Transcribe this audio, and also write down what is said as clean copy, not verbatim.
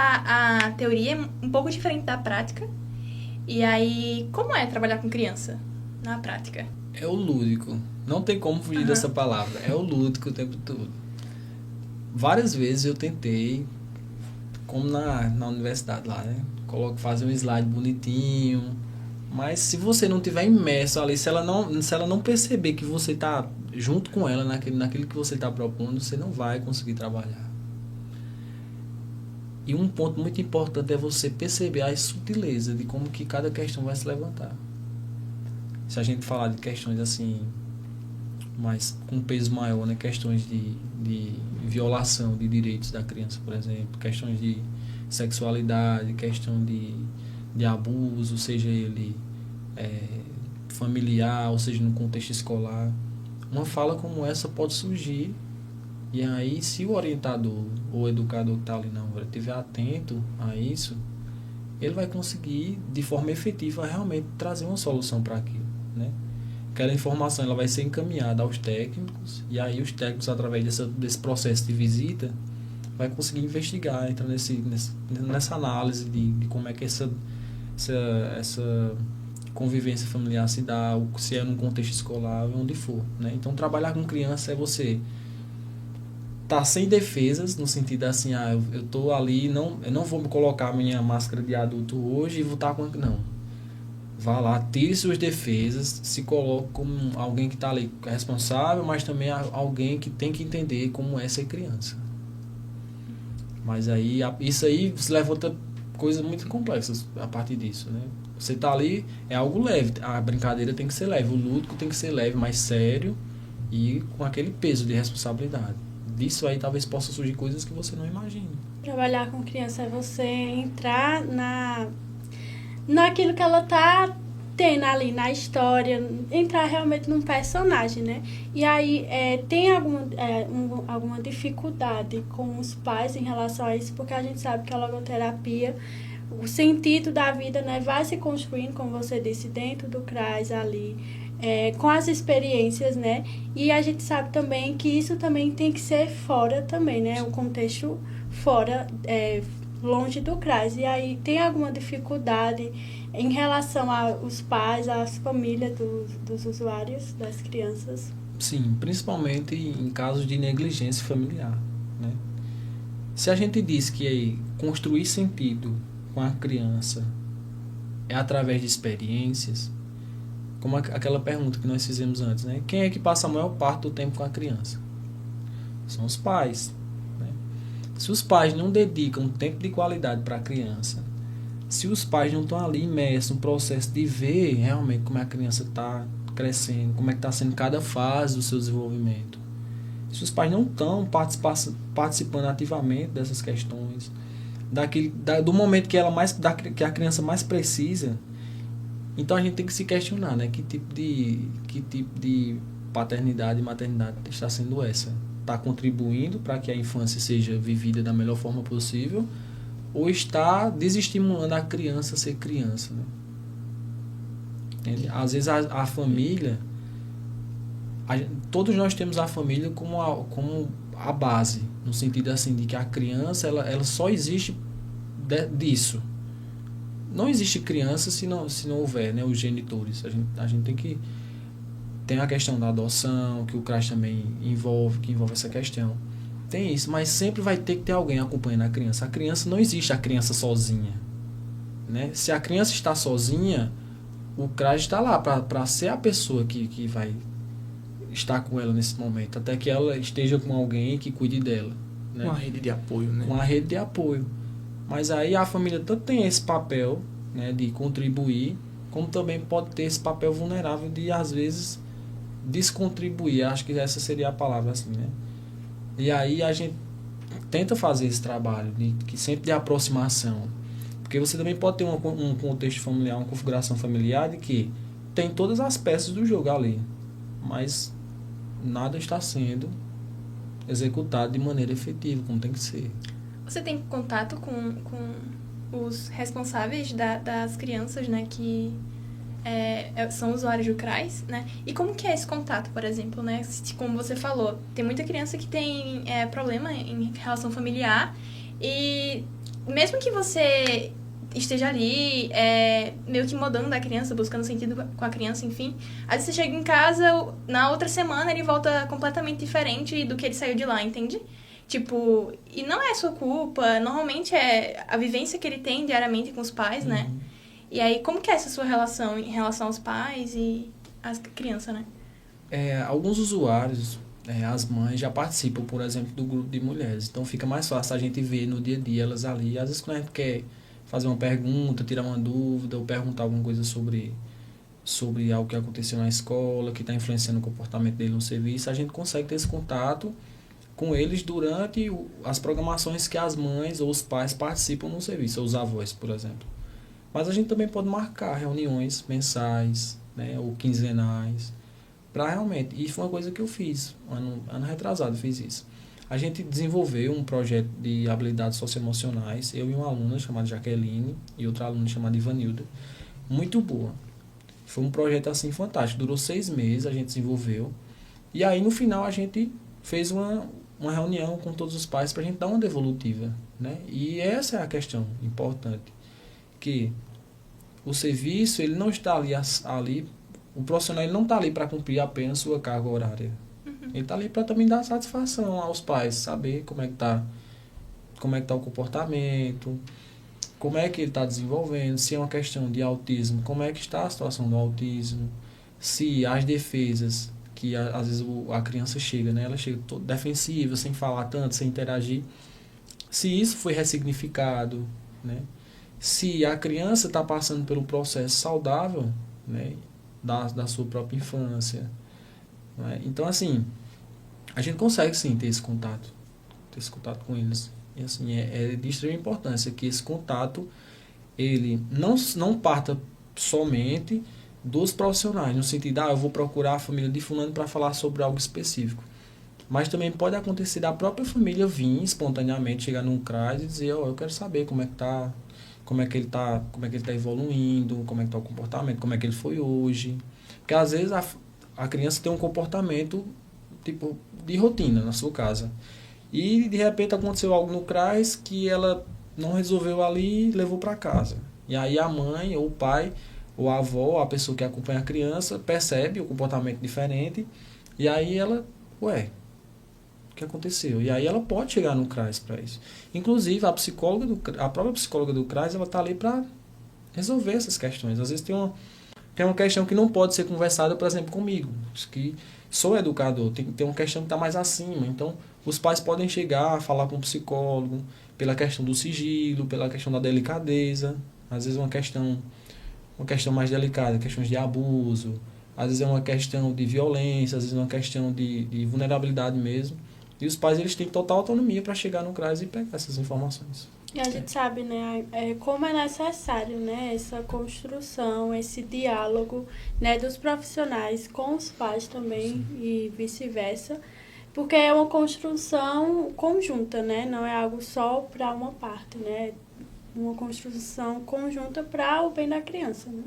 a teoria é um pouco diferente da prática. E aí, como é trabalhar com criança na prática? É o lúdico. Não tem como fugir dessa palavra. É o lúdico o tempo todo. Várias vezes eu tentei, como na universidade lá, né? Fazer um slide bonitinho. Mas se você não tiver imerso ali, se ela não perceber que você está junto com ela naquilo que você está propondo, você não vai conseguir trabalhar. E um ponto muito importante é você perceber a sutileza de como que cada questão vai se levantar. Se a gente falar de questões assim, mas com peso maior, né? Questões de violação de direitos da criança, por exemplo, questões de sexualidade, questão de abuso, seja ele familiar, ou seja, no contexto escolar. Uma fala como essa pode surgir, e aí se o orientador ou o educador que está ali na hora estiver atento a isso, ele vai conseguir, de forma efetiva, realmente trazer uma solução para aquilo, né? Aquela informação ela vai ser encaminhada aos técnicos, e aí os técnicos, através desse processo de visita, vai conseguir investigar, entrar nessa análise de como é que essa convivência familiar se dá, se é num contexto escolar, onde for, né? Então, trabalhar com criança é você tá sem defesas, no sentido assim, eu tô ali, eu não vou me colocar a minha máscara de adulto hoje e vou estar com... Não. Vá lá, tire suas defesas, se coloque como alguém que está ali responsável, mas também alguém que tem que entender como é ser criança. Mas aí, isso aí se levanta coisas muito complexas a partir disso, né? Você tá ali, é algo leve, a brincadeira tem que ser leve, o lúdico tem que ser leve, mais sério e com aquele peso de responsabilidade. Disso aí talvez possa surgir coisas que você não imagina. Trabalhar com criança é você entrar naquilo que ela tá tendo ali na história, entrar realmente num personagem, né? E aí, tem alguma dificuldade com os pais em relação a isso, porque a gente sabe que a logoterapia, o sentido da vida, né, vai se construindo, como você disse, dentro do CRAS ali, com as experiências, né? E a gente sabe também que isso também tem que ser fora também, né? O contexto fora, longe do CRAS. E aí tem alguma dificuldade em relação aos pais, às famílias dos usuários, das crianças? Sim, principalmente em casos de negligência familiar, né? Se a gente diz que construir sentido com a criança é através de experiências, como aquela pergunta que nós fizemos antes, né? Quem é que passa a maior parte do tempo com a criança? São os pais, né? Se os pais não dedicam tempo de qualidade para a criança, se os pais não estão ali imersos no processo de ver realmente como a criança está crescendo, como é que está sendo cada fase do seu desenvolvimento, se os pais não estão participando ativamente dessas questões, do momento que a criança mais precisa, então a gente tem que se questionar, né? Que tipo de paternidade e maternidade está sendo essa? Está contribuindo para que a infância seja vivida da melhor forma possível, ou está desestimulando a criança a ser criança, né? Entende? Às vezes a família, todos nós temos a família como a base, no sentido assim de que a criança ela só existe disso. Não existe criança se não houver, né, os genitores. A gente tem que... Tem a questão da adoção, que o CRAS também envolve essa questão. Tem isso, mas sempre vai ter que ter alguém acompanhando a criança. A criança não existe a criança sozinha, né? Se a criança está sozinha, o CRAS está lá para ser a pessoa que vai estar com ela nesse momento, até que ela esteja com alguém que cuide dela, né? Uma rede de apoio, né? Uma rede de apoio. Mas aí a família tanto tem esse papel, né, de contribuir, como também pode ter esse papel vulnerável de, às vezes, descontribuir. Acho que essa seria a palavra, assim, né? E aí a gente tenta fazer esse trabalho, sempre de aproximação. Porque você também pode ter um contexto familiar, uma configuração familiar de que tem todas as peças do jogo ali, mas nada está sendo executado de maneira efetiva, como tem que ser. Você tem contato com os responsáveis das crianças, né, que são usuários do CRAS, né? E como que é esse contato, por exemplo, né? Como você falou, tem muita criança que tem problema em relação familiar e mesmo que você esteja ali, meio que modando a criança, buscando sentido com a criança, enfim, às vezes você chega em casa, na outra semana ele volta completamente diferente do que ele saiu de lá, entende? Tipo, e não é sua culpa, normalmente é a vivência que ele tem diariamente com os pais, né? E aí, como que é essa sua relação em relação aos pais e às crianças, né? Alguns usuários, as mães já participam, por exemplo, do grupo de mulheres. Então fica mais fácil a gente ver no dia a dia elas ali. Às vezes quando a gente quer fazer uma pergunta, tirar uma dúvida ou perguntar alguma coisa sobre algo que aconteceu na escola, que está influenciando o comportamento dele no serviço, a gente consegue ter esse contato com eles durante as programações que as mães ou os pais participam no serviço, ou os avós, por exemplo. Mas a gente também pode marcar reuniões mensais, né, ou quinzenais, para realmente... E foi uma coisa que eu fiz, ano retrasado eu fiz isso. A gente desenvolveu um projeto de habilidades socioemocionais, eu e uma aluna chamada Jaqueline e outra aluna chamada Ivanilda, muito boa. Foi um projeto assim fantástico, durou 6 meses, a gente desenvolveu. E aí no final a gente fez uma reunião com todos os pais para a gente dar uma devolutiva, né? E essa é a questão importante, que o serviço ele não está ali, o profissional ele não está ali para cumprir apenas sua carga horária. Ele está ali para também dar satisfação aos pais, saber como é que tá o comportamento, como é que ele está desenvolvendo, se é uma questão de autismo, como é que está a situação do autismo, se as defesas, que às vezes a criança chega, né, ela chega toda defensiva, sem falar tanto, sem interagir, se isso foi ressignificado, né, se a criança está passando pelo processo saudável, né, da sua própria infância. Né? Então, assim, a gente consegue sim ter esse contato com eles. E assim, é de extrema importância que esse contato ele não parta somente dos profissionais, no sentido, eu vou procurar a família de fulano para falar sobre algo específico. Mas também pode acontecer da própria família vir espontaneamente, chegar num CRAS e dizer, eu quero saber como é que tá, como é que ele tá evoluindo, como é que tá o comportamento, como é que ele foi hoje. Porque às vezes a criança tem um comportamento tipo de rotina na sua casa. E de repente aconteceu algo no CRAS que ela não resolveu ali e levou para casa. E aí a mãe ou o pai ou a avó, a pessoa que acompanha a criança, percebe o comportamento diferente e aí ela, o que aconteceu? E aí ela pode chegar no CRAS para isso. Inclusive a própria psicóloga do CRAS, ela está ali para resolver essas questões. Às vezes tem uma questão que não pode ser conversada, por exemplo, comigo, que sou educador, tem uma questão que está mais acima. Então, os pais podem chegar, falar com o psicólogo, pela questão do sigilo, pela questão da delicadeza. Às vezes uma questão mais delicada, questões de abuso, às vezes é uma questão de violência, às vezes é uma questão de vulnerabilidade mesmo. E os pais eles têm total autonomia para chegar no CRAS e pegar essas informações. E a gente sabe, né, como é necessário, né, essa construção, esse diálogo, né, dos profissionais com os pais também. Sim. E vice-versa, porque é uma construção conjunta, né, não é algo só para uma parte, né, uma construção conjunta para o bem da criança, né.